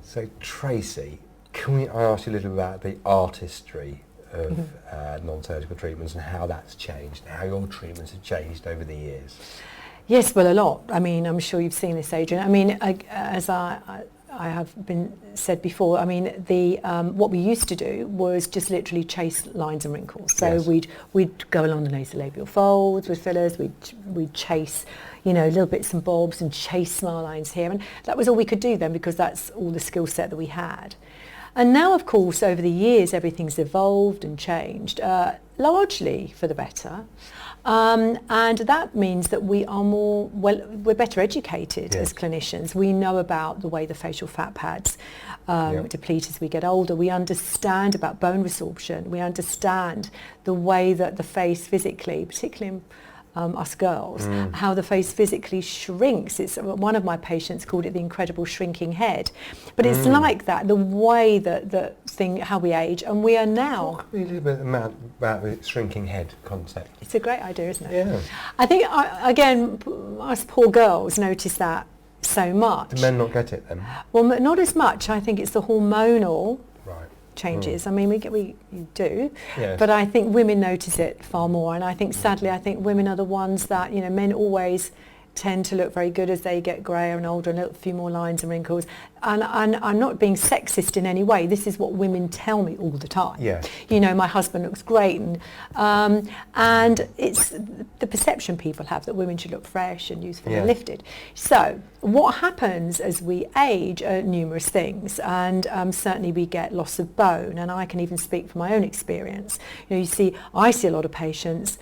So Tracy, I ask you a little about the artistry of non-surgical treatments and how that's changed, and how your treatments have changed over the years? Yes, well, a lot. I mean, I'm sure you've seen this, Adrian. I mean, as I have been said before, I mean, the what we used to do was just literally chase lines and wrinkles. So Yes. we'd go along the nasolabial folds with fillers. We'd chase, you know, little bits and bobs and chase smile lines here, and that was all we could do then, because that's all the skill set that we had. And now, of course, over the years, everything's evolved and changed, largely for the better. And that means that we are we're better educated as clinicians. We know about the way the facial fat pads deplete as we get older. We understand about bone resorption. We understand the way that the face physically, particularly in us girls, how the face physically shrinks. It's one of my patients called it the incredible shrinking head, but it's like that, the way that the thing, how we age, and we are now. Talk a little bit about the shrinking head concept. It's a great idea, isn't it? Yeah. I think again, us poor girls notice that so much. Do men not get it then? Well, not as much. I think it's the hormonal Right. changes. I mean, we do, Yes. but I think women notice it far more, and I think sadly, I think women are the ones that, you know, men always tend to look very good as they get greyer and older, and a few more lines and wrinkles. And I'm not being sexist in any way. This is what women tell me all the time. Yeah. You know, my husband looks great, and it's the perception people have that women should look fresh and youthful and lifted. So what happens as we age are numerous things, and certainly we get loss of bone, and I can even speak from my own experience. You know, I see a lot of patients,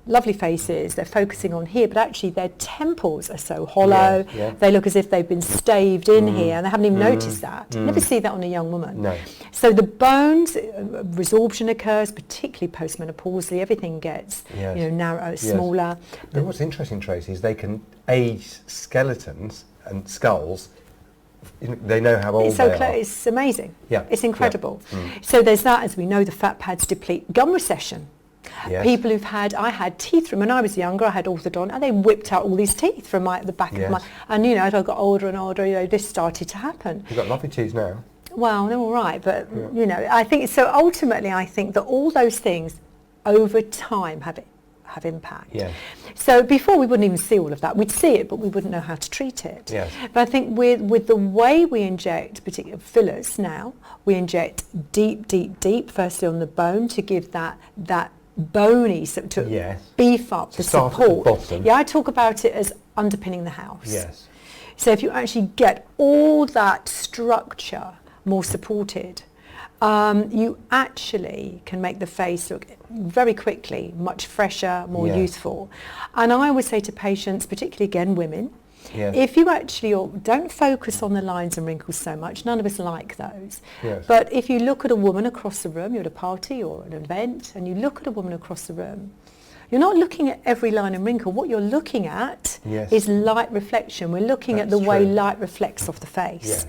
lovely faces, they're focusing on here, but actually their temples are so hollow, they look as if they've been staved in here, and they haven't even noticed that. You never see that on a young woman. No. So the bones, resorption occurs, particularly postmenopausally, everything gets you know, narrow, smaller. But what's interesting, Tracy, is they can age skeletons and skulls. They know how old they are. It's amazing. Yeah. It's incredible. So there's that, as we know, the fat pads deplete. Gum recession. Yes. People I had teeth from when I was younger, I had orthodont, and they whipped out all these teeth from the back of my, and you know, as I got older and older, you know, this started to happen. You've got lovely teeth now. Well, they're all right, but you know, I think, so ultimately I think that all those things over time have impact. Yeah. So before we wouldn't even see all of that. We'd see it, but we wouldn't know how to treat it. Yes. But I think with the way we inject particular fillers now, we inject deep, firstly on the bone to give that bony, so to beef up the support. At the bottom. Yeah, I talk about it as underpinning the house. Yes. So if you actually get all that structure more supported, you actually can make the face look very quickly much fresher, more youthful. And I would say to patients, particularly again women, if you actually don't focus on the lines and wrinkles so much, none of us like those. Yes. But if you look at a woman across the room, you're at a party or an event, and you look at a woman across the room, you're not looking at every line and wrinkle. What you're looking at is light reflection. We're looking at the way light reflects off the face.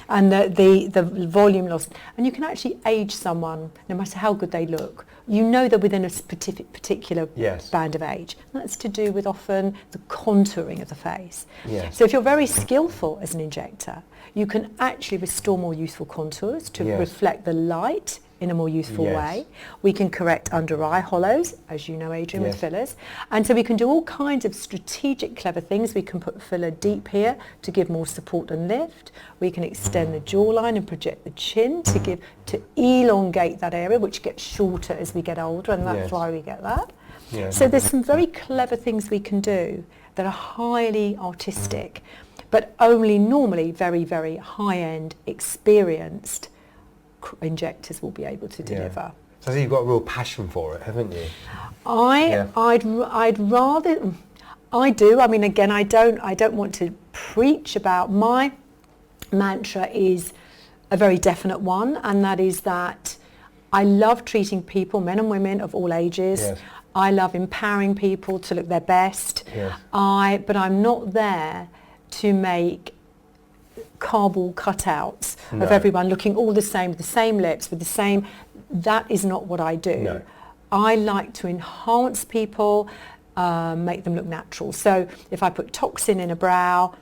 And the volume loss. And you can actually age someone, no matter how good they look. You know they're within a particular band of age. And that's to do with often the contouring of the face. So if you're very skillful as an injector, you can actually restore more youthful contours to reflect the light in a more youthful way. We can correct under eye hollows, as you know, Adrian, with fillers. And so we can do all kinds of strategic, clever things. We can put filler deep here to give more support and lift. We can extend the jawline and project the chin to elongate that area, which gets shorter as we get older, and that's why we get that. So there's some very clever things we can do that are highly artistic, but only normally very, very high-end, experienced injectors will be able to deliver. So you've got a real passion for it, haven't you? I'd rather. I do. I mean, again, I don't want to preach about. My mantra is a very definite one, and that is that I love treating people, men and women of all ages. I love empowering people to look their best. But I'm not there to make cardboard cutouts of everyone looking all the same, with the same lips, with the same. That is not what I do. I like to enhance people, make them look natural. So if I put toxin in a brow,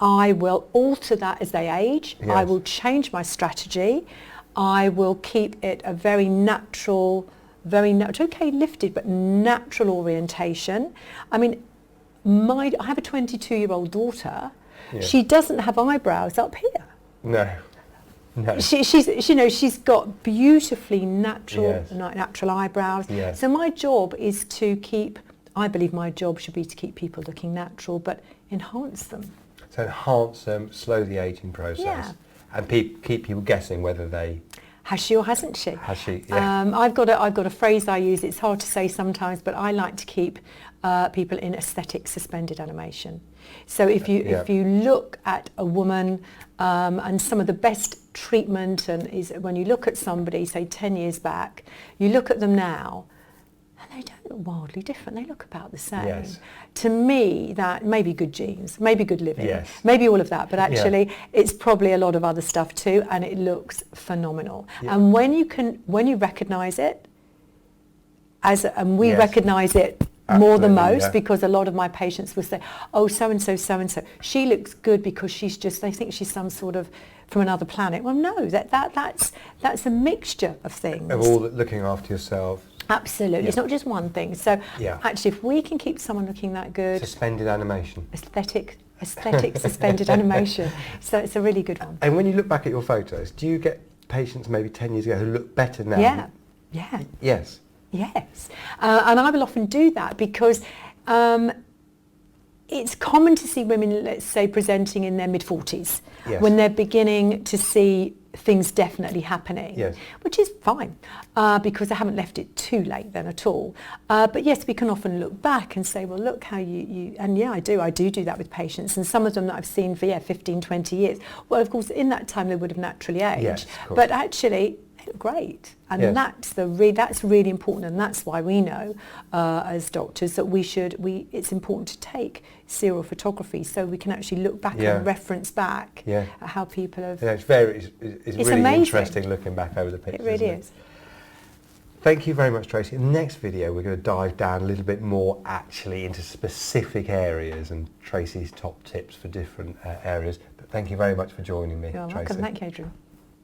I will alter that as they age. Yes. I will change my strategy. I will keep it a very natural, okay, lifted, but natural orientation. I mean, I have a 22-year-old daughter. Yes. She doesn't have eyebrows up here. No. No. She's got beautifully natural, Yes. natural eyebrows. Yes. So my job is to keep, I believe my job should be to keep people looking natural, but enhance them. So enhance them, slow the aging process, Yeah. and keep people guessing whether they... Has she or hasn't she? Has she? Yeah. I've got a phrase I use. It's hard to say sometimes, but I like to keep people in aesthetic suspended animation. So if you look at a woman, and some of the best treatment is when you look at somebody, say 10 years back, you look at them now, and they don't look wildly different. They look about the same. Yes. To me, that may be good genes, maybe good living, Yes. maybe all of that, but actually it's probably a lot of other stuff too, and it looks phenomenal. Yeah. And when you recognise it, and we Yes. recognise it more than Absolutely, most, yeah. because a lot of my patients will say, oh, so-and-so, she looks good because they think she's some sort of from another planet. Well, no, that's a mixture of things. Of all looking after yourself. Absolutely. Yeah. It's not just one thing. So Yeah. actually, if we can keep someone looking that good, Suspended animation. aesthetic suspended animation. So it's a really good one. And when you look back at your photos, do you get patients maybe 10 years ago who look better now? Yeah. Yes. Yes. And I will often do that because it's common to see women, let's say, presenting in their mid-40s, Yes. when they're beginning to see things definitely happening, Yes. which is fine, because I haven't left it too late then at all. But yes, we can often look back and say, well, look how you and yeah, I do that with patients, and some of them that I've seen for 15, 20 years. Well, of course, in that time they would have naturally aged, Yes, of course. but actually they look great, and Yes. that's really important, and that's why we know as doctors that it's important to take serial photography so we can actually look back Yeah. and reference back Yeah. at how people have. Yeah, it's really amazing. interesting looking back over the pictures. It really isn't is. Thank you very much, Tracy. In the next video, we're going to dive down a little bit more actually into specific areas and Tracy's top tips for different areas. But thank you very much for joining me, You're Tracy. welcome. Thank you, Adrian.